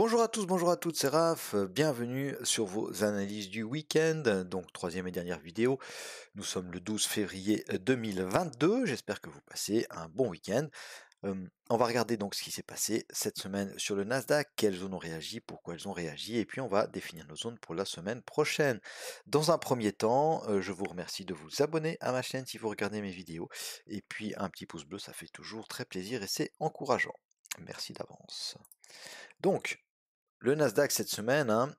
Bonjour à tous, bonjour à toutes, c'est Raph, bienvenue sur vos analyses du week-end, donc troisième et dernière vidéo. Nous sommes le 12 février 2022, j'espère que vous passez un bon week-end. On va regarder donc ce qui s'est passé cette semaine sur le Nasdaq, quelles zones ont réagi, pourquoi elles ont réagi, et puis on va définir nos zones pour la semaine prochaine. Dans un premier temps, je vous remercie de vous abonner à ma chaîne si vous regardez mes vidéos, et puis un petit pouce bleu, ça fait toujours très plaisir et c'est encourageant. Merci d'avance. Donc, le Nasdaq cette semaine, hein,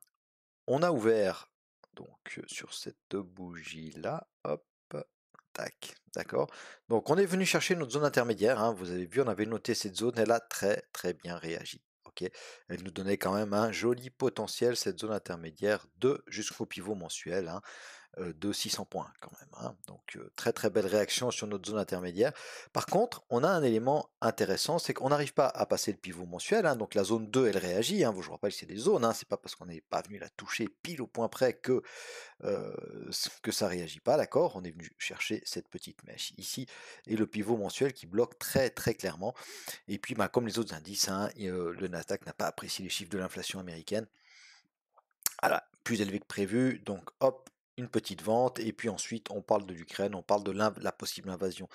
on a ouvert donc sur cette bougie-là, hop, tac, d'accord. Donc on est venu chercher notre zone intermédiaire, hein, vous avez vu, on avait noté cette zone, elle a très très bien réagi. Ok, elle nous donnait quand même un joli potentiel, cette zone intermédiaire de jusqu'au pivot mensuel, hein, de 600 points quand même, hein. Donc très très belle réaction sur notre zone intermédiaire. Par contre, on a un élément intéressant, c'est qu'on n'arrive pas à passer le pivot mensuel, hein. Donc la zone 2 elle réagit, hein. Je vous rappelle c'est des zones, hein. C'est pas parce qu'on n'est pas venu la toucher pile au point près que ça réagit pas, d'accord. On est venu chercher cette petite mèche ici et le pivot mensuel qui bloque très très clairement. Et puis bah, comme les autres indices, hein, le Nasdaq n'a pas apprécié les chiffres de l'inflation américaine. Voilà, plus élevé que prévu, donc hop, une petite vente, et puis ensuite on parle de l'Ukraine, on parle de la possible invasion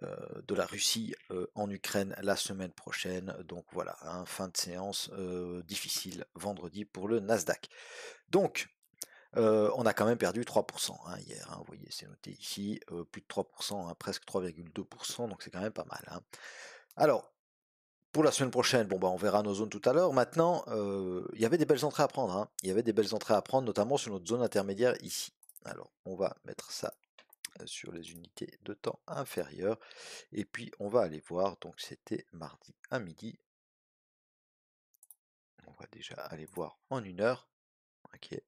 de la Russie en Ukraine la semaine prochaine, donc voilà, hein, fin de séance difficile vendredi pour le Nasdaq. Donc, on a quand même perdu 3% hein, hier, hein, vous voyez, c'est noté ici, plus de 3%, hein, presque 3,2%, donc c'est quand même pas mal, hein. Alors, pour la semaine prochaine, bon bah on verra nos zones tout à l'heure. Maintenant, il y avait des belles entrées à prendre, hein. Il y avait des belles entrées à prendre, notamment sur notre zone intermédiaire ici. Alors, on va mettre ça sur les unités de temps inférieures. Et puis, on va aller voir. Donc, c'était mardi à midi. On va déjà aller voir en 1 heure. Ok.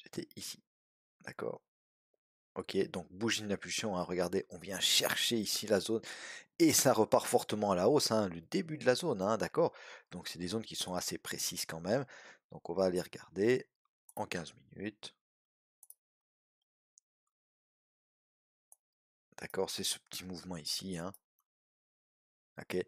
C'était ici. D'accord. Ok, donc bougie d'impulsion, hein, regardez, on vient chercher ici la zone et ça repart fortement à la hausse, hein, le début de la zone, hein, d'accord. Donc c'est des zones qui sont assez précises quand même. Donc on va aller regarder en 15 minutes. D'accord, c'est ce petit mouvement ici, hein. Ok.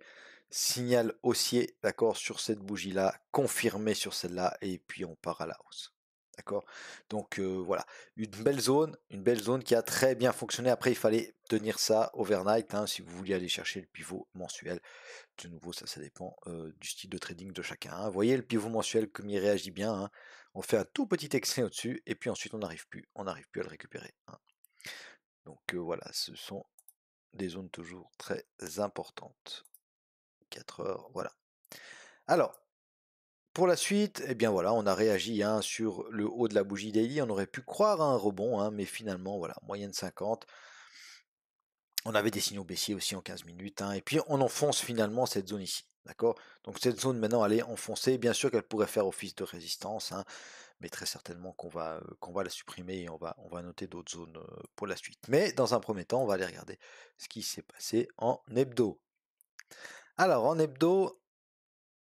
Signal haussier, d'accord, sur cette bougie-là, confirmé sur celle-là, et puis on part à la hausse. D'accord. Donc voilà, une belle zone qui a très bien fonctionné. Après, il fallait tenir ça overnight, hein, si vous vouliez aller chercher le pivot mensuel. De nouveau, ça dépend du style de trading de chacun, hein. Vous voyez le pivot mensuel comme il réagit bien, hein. On fait un tout petit excès au-dessus et puis ensuite on n'arrive plus à le récupérer, hein. Donc voilà, ce sont des zones toujours très importantes. 4 heures, voilà. Alors, pour la suite, eh bien voilà, on a réagi hein, sur le haut de la bougie daily. On aurait pu croire à un rebond, hein, mais finalement, voilà, moyenne 50. On avait des signaux baissiers aussi en 15 minutes, hein, et puis on enfonce finalement cette zone ici. D'accord. Donc cette zone maintenant elle est enfoncée. Bien sûr qu'elle pourrait faire office de résistance, hein, mais très certainement qu'on va la supprimer et on va noter d'autres zones pour la suite. Mais dans un premier temps, on va aller regarder ce qui s'est passé en hebdo. Alors en hebdo,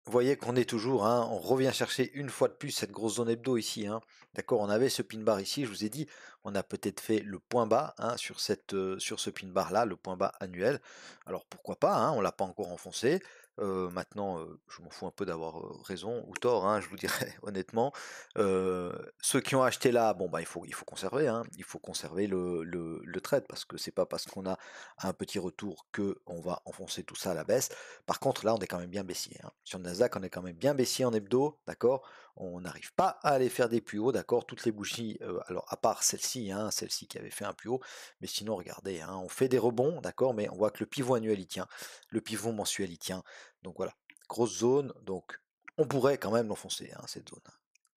vous voyez qu'on est toujours, hein, on revient chercher une fois de plus cette grosse zone hebdo ici, hein. D'accord, on avait ce pin bar ici, je vous ai dit, on a peut-être fait le point bas hein, sur ce pin bar là, le point bas annuel. Alors pourquoi pas, hein, on l'a pas encore enfoncé. Maintenant, je m'en fous un peu d'avoir raison ou tort, hein, je vous dirais honnêtement. Ceux qui ont acheté là, bon bah il faut conserver, hein, il faut conserver le trade parce que c'est pas parce qu'on a un petit retour que on va enfoncer tout ça à la baisse. Par contre, là, on est quand même bien baissier, hein. Sur le Nasdaq, on est quand même bien baissier en hebdo, d'accord. On n'arrive pas à aller faire des plus hauts, d'accord. Toutes les bougies, alors à part celle-ci, hein, celle-ci qui avait fait un plus haut, mais sinon, regardez, hein, on fait des rebonds, d'accord, mais on voit que le pivot annuel il tient, le pivot mensuel il tient. Donc voilà, grosse zone, donc on pourrait quand même l'enfoncer, hein, cette zone.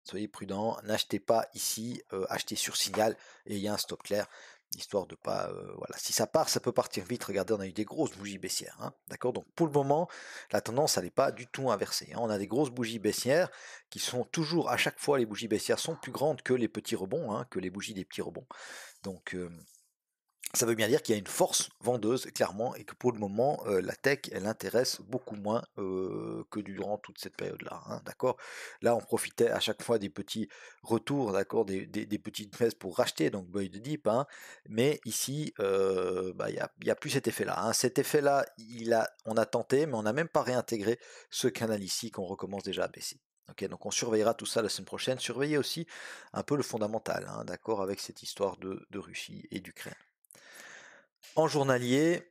Soyez prudents, n'achetez pas ici, achetez sur signal et il y a un stop clair, histoire de pas, voilà, si ça part, ça peut partir vite. Regardez, on a eu des grosses bougies baissières, hein, d'accord. Donc pour le moment, la tendance elle n'est pas du tout inversée, hein. On a des grosses bougies baissières qui sont toujours, à chaque fois, les bougies baissières sont plus grandes que les petits rebonds, hein, que les bougies des petits rebonds. Donc Ça veut bien dire qu'il y a une force vendeuse, clairement, et que pour le moment, la tech, elle intéresse beaucoup moins que durant toute cette période-là, hein, d'accord? Là, on profitait à chaque fois des petits retours, d'accord, des petites messes pour racheter, donc buy the dip, hein, mais ici, bah, il y a plus cet effet-là, hein. Cet effet-là, on a tenté, mais on n'a même pas réintégré ce canal ici qu'on recommence déjà à baisser. Ok, donc on surveillera tout ça la semaine prochaine. Surveillez aussi un peu le fondamental, hein, d'accord, avec cette histoire de Russie et d'Ukraine. En journalier,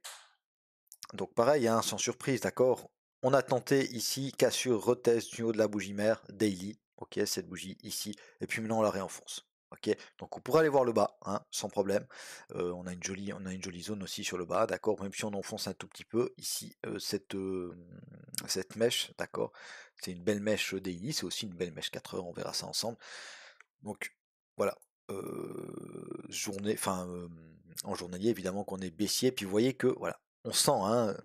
donc pareil, hein, sans surprise, d'accord. On a tenté ici cassure, retest du haut de la bougie mère, daily, ok, cette bougie ici, et puis maintenant on la réenfonce. Ok, donc on pourrait aller voir le bas, hein, sans problème. On a une jolie zone aussi sur le bas, d'accord. Même si on enfonce un tout petit peu ici, cette mèche, d'accord. C'est une belle mèche daily, c'est aussi une belle mèche 4 heures. On verra ça ensemble. Donc voilà, journée, enfin en journalier évidemment qu'on est baissier, puis vous voyez que voilà, on sent, hein,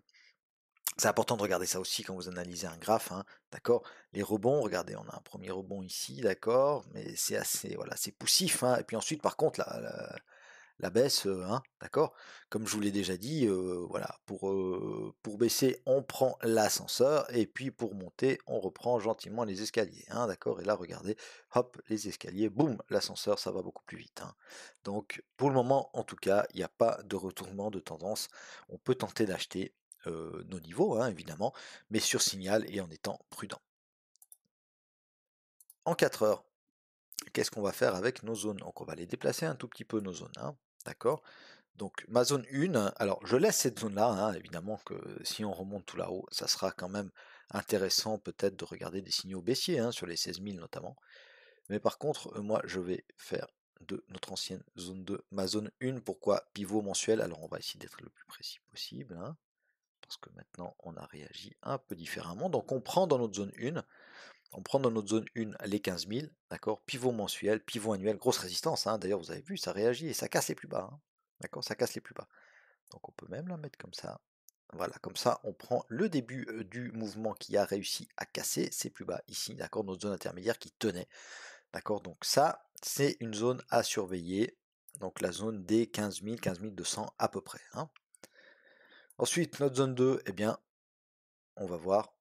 c'est important de regarder ça aussi quand vous analysez un graphe, hein, d'accord? Les rebonds, regardez, on a un premier rebond ici, d'accord, mais c'est assez, voilà, c'est poussif, hein, et puis ensuite par contre la baisse, hein, d'accord? Comme je vous l'ai déjà dit, voilà, pour baisser, on prend l'ascenseur et puis pour monter, on reprend gentiment les escaliers, hein, d'accord? Et là, regardez, hop, les escaliers, boum, l'ascenseur, ça va beaucoup plus vite, hein. Donc, pour le moment, en tout cas, il n'y a pas de retournement de tendance. On peut tenter d'acheter nos niveaux, hein, évidemment, mais sur signal et en étant prudent. En 4 heures, qu'est-ce qu'on va faire avec nos zones? Donc, on va les déplacer un tout petit peu, nos zones, hein, d'accord? Donc ma zone 1, alors je laisse cette zone-là, hein, évidemment que si on remonte tout là-haut, ça sera quand même intéressant peut-être de regarder des signaux baissiers, hein, sur les 16 000 notamment. Mais par contre, moi je vais faire de notre ancienne zone 2 ma zone 1, pourquoi pivot mensuel? Alors on va essayer d'être le plus précis possible, hein, parce que maintenant on a réagi un peu différemment. Donc on prend dans notre zone 1, on prend dans notre zone 1 les 15 000, d'accord, pivot mensuel, pivot annuel, grosse résistance, hein, d'ailleurs vous avez vu, ça réagit et ça casse les plus bas, hein, d'accord, ça casse les plus bas. Donc on peut même la mettre comme ça. Voilà, comme ça on prend le début du mouvement qui a réussi à casser ses plus bas ici, d'accord, notre zone intermédiaire qui tenait. D'accord, donc ça c'est une zone à surveiller. Donc la zone des 15 000, 15 200 à peu près, hein. Ensuite, notre zone 2, eh bien, on va voir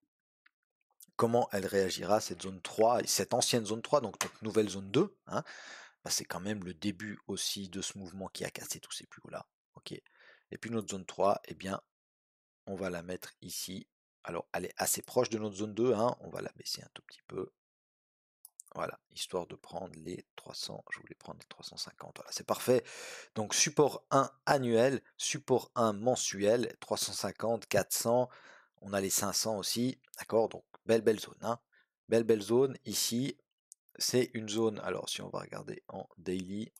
comment elle réagira, cette zone 3, et cette ancienne zone 3, donc notre nouvelle zone 2, hein. Bah, c'est quand même le début aussi de ce mouvement qui a cassé tous ces plus hauts là. Ok. Et puis notre zone 3, eh bien, on va la mettre ici. Alors, elle est assez proche de notre zone 2, hein. On va la baisser un tout petit peu. Voilà, histoire de prendre les 300. Je voulais prendre les 350. Voilà, c'est parfait. Donc, support 1 annuel, support 1 mensuel, 350, 400. On a les 500 aussi. D'accord, donc belle zone, hein. Belle zone. Ici, c'est une zone. Alors, si on va regarder en daily.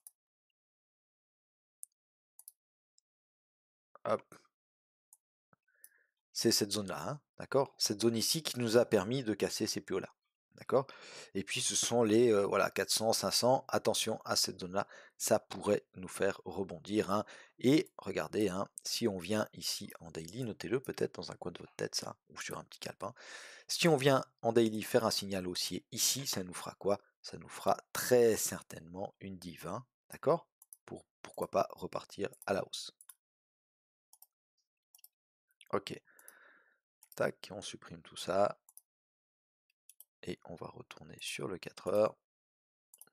Hop, c'est cette zone-là, hein, d'accord? Cette zone ici qui nous a permis de casser ces plus hauts-là, d'accord? Et puis ce sont les voilà 400, 500. Attention à cette zone-là, ça pourrait nous faire rebondir, hein. Et regardez, hein, si on vient ici en daily, notez-le peut-être dans un coin de votre tête, ça, ou sur un petit calepin. Si on vient en daily faire un signal haussier ici, ça nous fera quoi? Ça nous fera très certainement une div, hein, d'accord? Pour pourquoi pas repartir à la hausse. Ok. Tac, on supprime tout ça. Et on va retourner sur le 4 heures.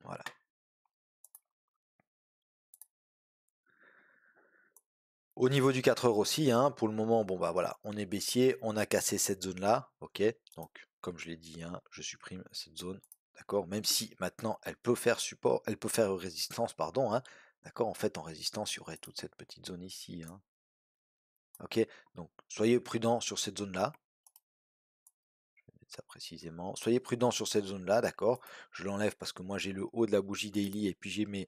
Voilà. Au niveau du 4 heures aussi, hein, pour le moment, bon bah voilà, on est baissier, on a cassé cette zone-là, ok. Donc, comme je l'ai dit, hein, je supprime cette zone, d'accord. Même si maintenant elle peut faire support, elle peut faire résistance, pardon, hein, d'accord. En fait, en résistance, il y aurait toute cette petite zone ici, hein. Ok. Donc, soyez prudent sur cette zone-là. Ça précisément. Soyez prudent sur cette zone-là, d'accord. Je l'enlève parce que moi j'ai le haut de la bougie daily et puis j'ai mes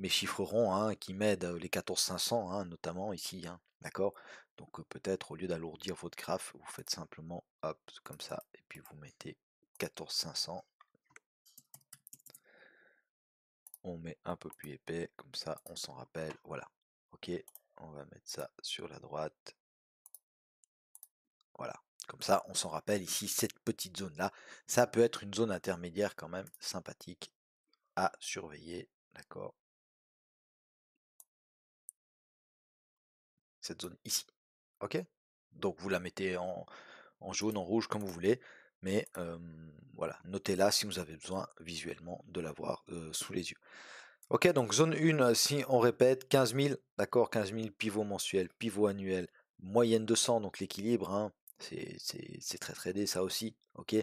chiffres ronds, hein, qui m'aident, les 14500, hein, notamment ici, hein, d'accord. Donc peut-être au lieu d'alourdir votre graphe, vous faites simplement hop comme ça et puis vous mettez 14500. On met un peu plus épais, comme ça on s'en rappelle. Voilà. Ok, on va mettre ça sur la droite. Voilà. Comme ça, on s'en rappelle ici, cette petite zone-là, ça peut être une zone intermédiaire quand même sympathique à surveiller. D'accord. cette zone ici. Ok? Donc vous la mettez en jaune, en rouge, comme vous voulez, mais voilà, notez-la si vous avez besoin visuellement de l'avoir sous les yeux. Ok, donc zone 1, si on répète, 15 000, d'accord, 15 000 pivots mensuels, pivots annuels, moyenne de 100, donc l'équilibre, hein, c'est très tradé ça aussi, ok.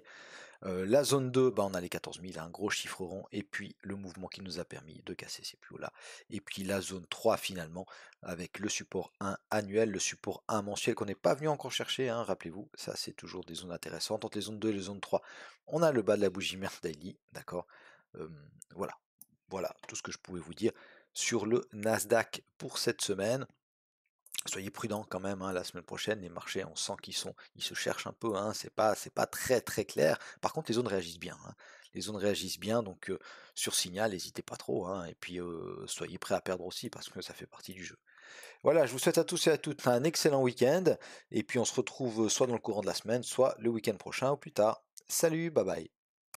La zone 2, bah, on a les 14 000, un gros chiffre rond, et puis le mouvement qui nous a permis de casser ces plus hauts là. Et puis la zone 3 finalement, avec le support 1 annuel, le support 1 mensuel qu'on n'est pas venu encore chercher, hein, rappelez-vous, ça c'est toujours des zones intéressantes. Entre les zones 2 et les zones 3, on a le bas de la bougie Merc Daily, d'accord. Voilà, voilà tout ce que je pouvais vous dire sur le Nasdaq pour cette semaine. Soyez prudents quand même, hein, la semaine prochaine, les marchés, on sent ils se cherchent un peu, hein, c'est pas très très clair. Par contre, les zones réagissent bien, hein. Les zones réagissent bien, donc sur signal, n'hésitez pas trop, hein, et puis soyez prêts à perdre aussi parce que ça fait partie du jeu. Voilà, je vous souhaite à tous et à toutes un excellent week-end, et puis on se retrouve soit dans le courant de la semaine, soit le week-end prochain ou plus tard. Salut, bye bye.